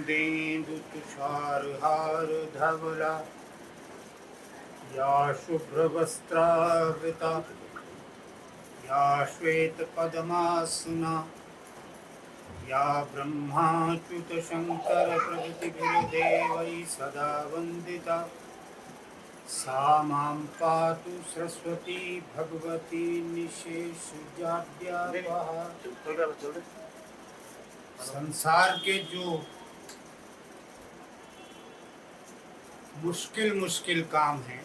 कुमुदेन्दु तुषारहार धवला या शुभ्रवस्त्रावृता या श्वेतपद्मासना या ब्रह्माच्युतशङ्कर प्रभृतिभिर्देवैः सदा वन्दिता सा मां पातु सरस्वती भगवती निशेषजाड्यापहा। संसार के जो मुश्किल काम हैं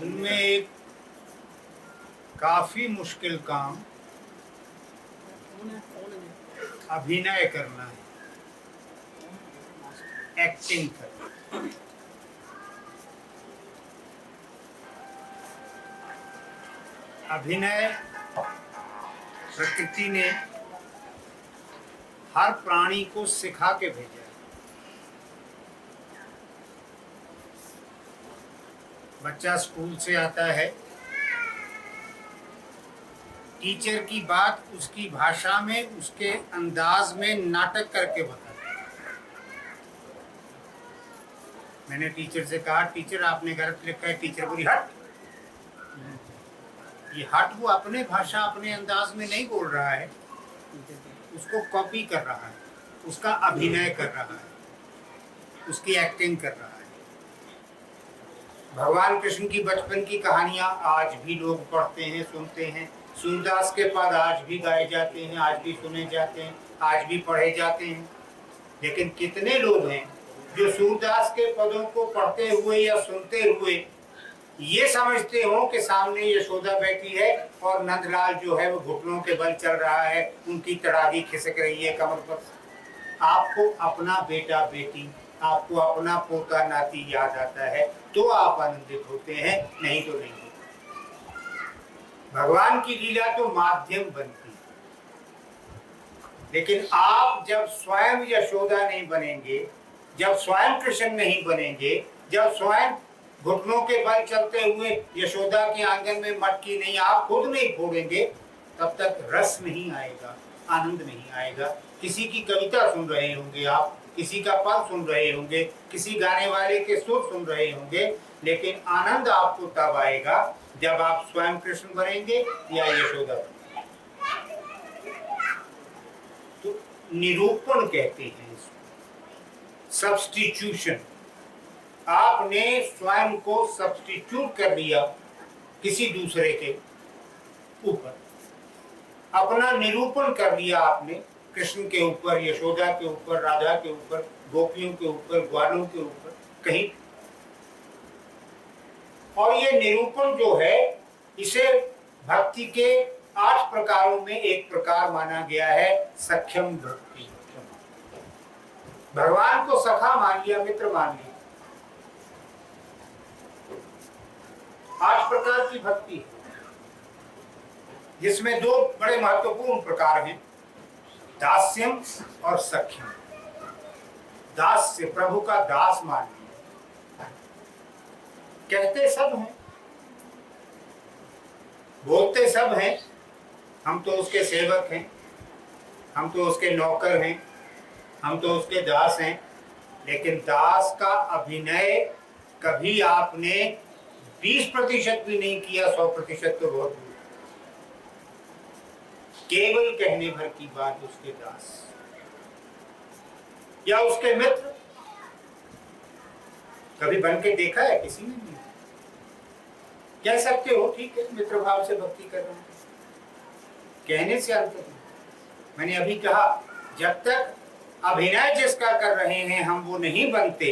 उनमें एक काफी मुश्किल काम अभिनय करना है, एक्टिंग करना। अभिनय प्रकृति ने हर प्राणी को सिखा के भेजा है। बच्चा स्कूल से आता है, टीचर की बात उसकी भाषा में, उसके अंदाज में नाटक करके बताता है। मैंने टीचर से कहा, टीचर आपने गलत लिखा है। टीचर बोली हट। ये हट वो अपने भाषा अपने अंदाज में नहीं बोल रहा है, उसको कॉपी कर रहा है, उसका अभिनय कर रहा है, उसकी एक्टिंग कर रहा है। भगवान कृष्ण की बचपन की कहानियां आज भी लोग पढ़ते हैं, सुनते हैं। सूरदास के पद आज भी गाए जाते हैं, आज भी सुने जाते हैं, आज भी पढ़े जाते हैं। लेकिन कितने लोग हैं जो सूरदास के पदों को पढ़ते हुए या सुनते हुए ये समझते हो कि सामने यशोदा बैठी है और नंदलाल जो है वो घुटनों के बल चल रहा है, उनकी तड़ागी खिसक रही है कमर पर। आपको अपना बेटा बेटी, आपको अपना पोता नाती याद आता है तो आप आनंदित होते हैं, नहीं तो नहीं। भगवान की लीला तो माध्यम बनती है, लेकिन आप जब स्वयं यशोदा नहीं बनेंगे, जब स्वयं कृष्ण नहीं बनेंगे, जब स्वयं घुटनों के बल चलते हुए यशोदा के आंगन में मटकी नहीं आप खुद नहीं फोड़ेंगे, तब तक रस नहीं आएगा, आनंद नहीं आएगा। किसी की कविता सुन रहे होंगे आप, किसी का पद सुन रहे होंगे, किसी गाने वाले के सुर सुन रहे होंगे, लेकिन आनंद आपको तब आएगा जब आप स्वयं कृष्ण बनेंगे या यशोदा बनेंगे। तो निरूपण कहते हैं इसको, सब्स्टिट्यूशन। आपने स्वयं को सब्स्टिट्यूट कर दिया किसी दूसरे के ऊपर, अपना निरूपण कर दिया आपने कृष्ण के ऊपर, यशोदा के ऊपर, राधा के ऊपर, गोपियों के ऊपर, ग्वालों के ऊपर, कहीं। और ये निरूपण जो है इसे भक्ति के 8 प्रकारों में एक प्रकार माना गया है, सख्यम भक्ति। भगवान को सखा मान लिया, मित्र मान लिया। 8 प्रकार की भक्ति है, जिसमें 2 बड़े महत्वपूर्ण प्रकार हैं, दास्यम और सख्यम। दास्य, प्रभु का दास मान लिया। कहते सब हैं, बोलते सब हैं, हम तो उसके सेवक हैं, हम तो उसके नौकर हैं, हम तो उसके दास हैं। लेकिन दास का अभिनय कभी आपने 20% भी नहीं किया, 100% तो बहुत दूर। केवल कहने भर की बात उसके दास या उसके मित्र। कभी बन के देखा है किसी ने? नहीं। कह सकते हो ठीक है, मित्र भाव से भक्ति कर रहे हैं, कहने से अंत नहीं। मैंने अभी कहा, जब तक अभिनय जिसका कर रहे हैं हम वो नहीं बनते,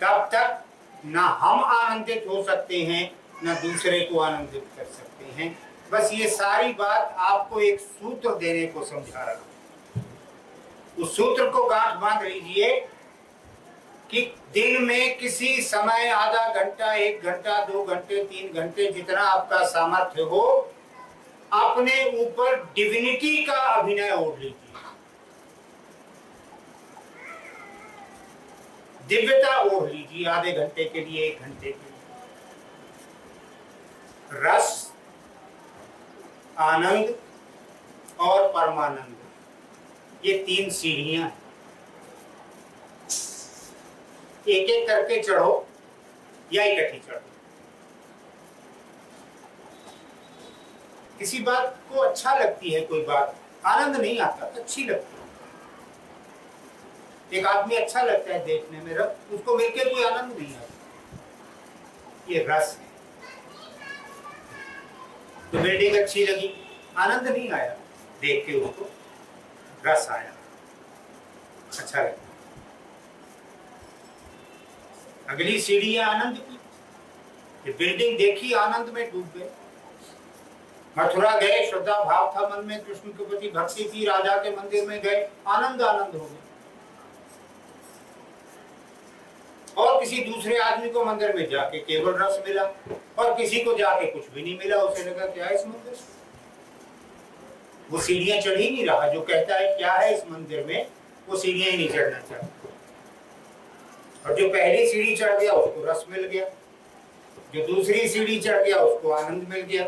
तब तक ना हम आनंदित हो सकते हैं, ना दूसरे को आनंदित कर सकते हैं। बस ये सारी बात आपको एक सूत्र देने को समझा रहा हूं। उस सूत्र को गांठ बांध लीजिए कि दिन में किसी समय आधा घंटा, 1 घंटा, 2 घंटे, 3 घंटे, जितना आपका सामर्थ्य हो, अपने ऊपर डिविनिटी का अभिनय ओढ़ लीजिए। दिव्यता ओढ़ लीजिए आधे घंटे के लिए, 1 घंटे के लिए। रस, आनंद, और परमानंद, ये 3 सीढ़ियां हैं। एक एक करके चढ़ो या इकट्ठी चढ़ो। किसी बात को अच्छा लगती है, कोई बात आनंद नहीं आता, अच्छी लगती है। एक आदमी अच्छा लगता है देखने में, उसको मिलकर कोई आनंद नहीं आता, ये रस है। तो बिल्डिंग अच्छी लगी, आनंद नहीं आया देख के, उसको रस आया, अच्छा लगा। अगली सीढ़ी है आनंद की। ये बिल्डिंग देखी, आनंद में डूब गए। मथुरा गए, श्रद्धा भाव था मन में, कृष्ण के प्रति भक्ति थी, राजा के मंदिर में गए, आनंद आनंद हो गया। और किसी दूसरे आदमी को मंदिर में जाके केवल रस मिला, और किसी को जाके कुछ भी नहीं मिला। उसे लगा क्या है इस मंदिर, वो सीढ़ियां चढ़ ही नहीं रहा। जो कहता है क्या है इस मंदिर में, वो सीढ़ियां ही नहीं चढ़ना चाहता। और जो पहली सीढ़ी चढ़ गया उसको रस मिल गया, जो दूसरी सीढ़ी चढ़ गया उसको आनंद मिल गया।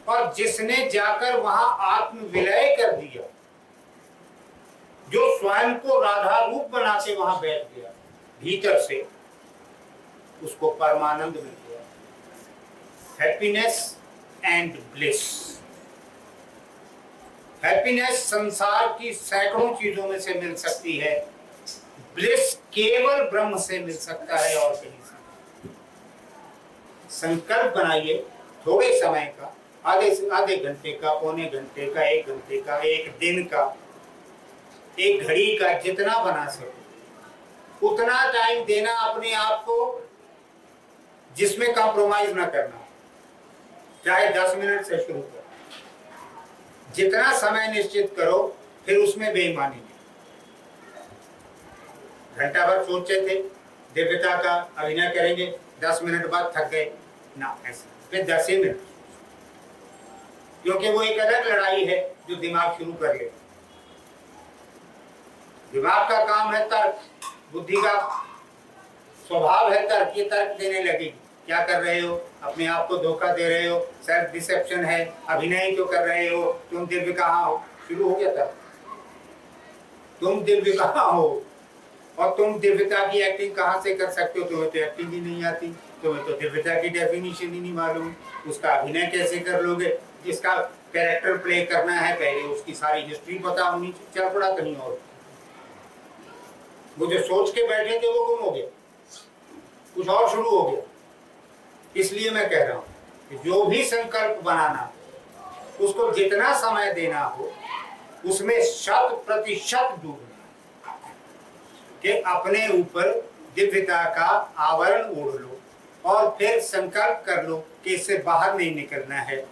और जिसने जाकर वहां आत्म विलय कर दिया, जो स्वयं को राधा रूप बना के वहां बैठ गया भीतर से, उसको परमानंद मिल गया, हैप्पीनेस एंड ब्लिस। हैप्पीनेस संसार की सैकड़ों चीजों में से मिल सकती है, ब्लिस केवल ब्रह्म से मिल सकता है और कहीं से। संकल्प बनाइए थोड़े समय का, आधे घंटे का, पौने घंटे का, 1 घंटे का, 1 दिन का, 1 घड़ी का, जितना बना सको उतना टाइम देना अपने आप को, जिसमें कॉम्प्रोमाइज ना करना। चाहे 10 मिनट से शुरू करो, जितना समय निश्चित करो, फिर उसमें बेईमानी नहीं। घंटा भर सोचे थे दिव्यता का अभिनय करेंगे, 10 मिनट बाद थक गए ना, ऐसे फिर 10 ही मिनट, क्योंकि वो एक अलग लड़ाई है जो दिमाग शुरू कर ले। दिमाग का काम है तर्क, बुद्धि का स्वभाव है तर्क, ये तर्क देने लगेगी। क्या कर रहे हो, अपने आप को धोखा दे रहे हो, सेल्फ डिसेप्शन है, अभिनय क्यों कर रहे हो, तुम दिव्य कहाँ हो, शुरू हो गया तर्क। तुम दिव्य कहाँ हो और तुम दिव्यता की एक्टिंग कहाँ से कर सकते हो, तुम्हें तो एक्टिंग ही नहीं आती, तुम्हें तो दिव्यता की डेफिनेशन ही नहीं मालूम, उसका अभिनय कैसे कर लोगे। जिसका कैरेक्टर प्ले करना है पहले उसकी सारी हिस्ट्री पता होनी चाहिए, चल पड़ा कहीं और। वो जो सोच के बैठे थे वो गुम हो गया, कुछ और शुरू हो गया। इसलिए मैं कह रहा हूं कि जो भी संकल्प बनाना, उसको जितना समय देना हो उसमें 100% डूबना, कि अपने ऊपर दिव्यता का आवरण ओढ़ लो और फिर संकल्प कर लो कि इससे बाहर नहीं निकलना है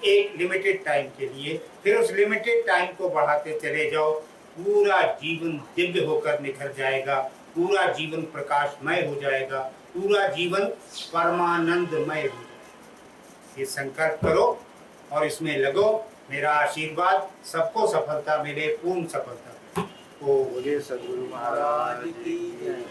एक लिमिटेड टाइम के लिए। फिर उस लिमिटेड टाइम को बढ़ाते चले जाओ, पूरा जीवन दिव्य होकर निखर जाएगा, पूरा जीवन प्रकाशमय हो जाएगा, पूरा जीवन परमानंदमय हो जाएगा। ये संकल्प करो और इसमें लगो। मेरा आशीर्वाद, सबको सफलता मिले, पूर्ण सफलता। ओ बोले सद्गुरु महाराज की जय।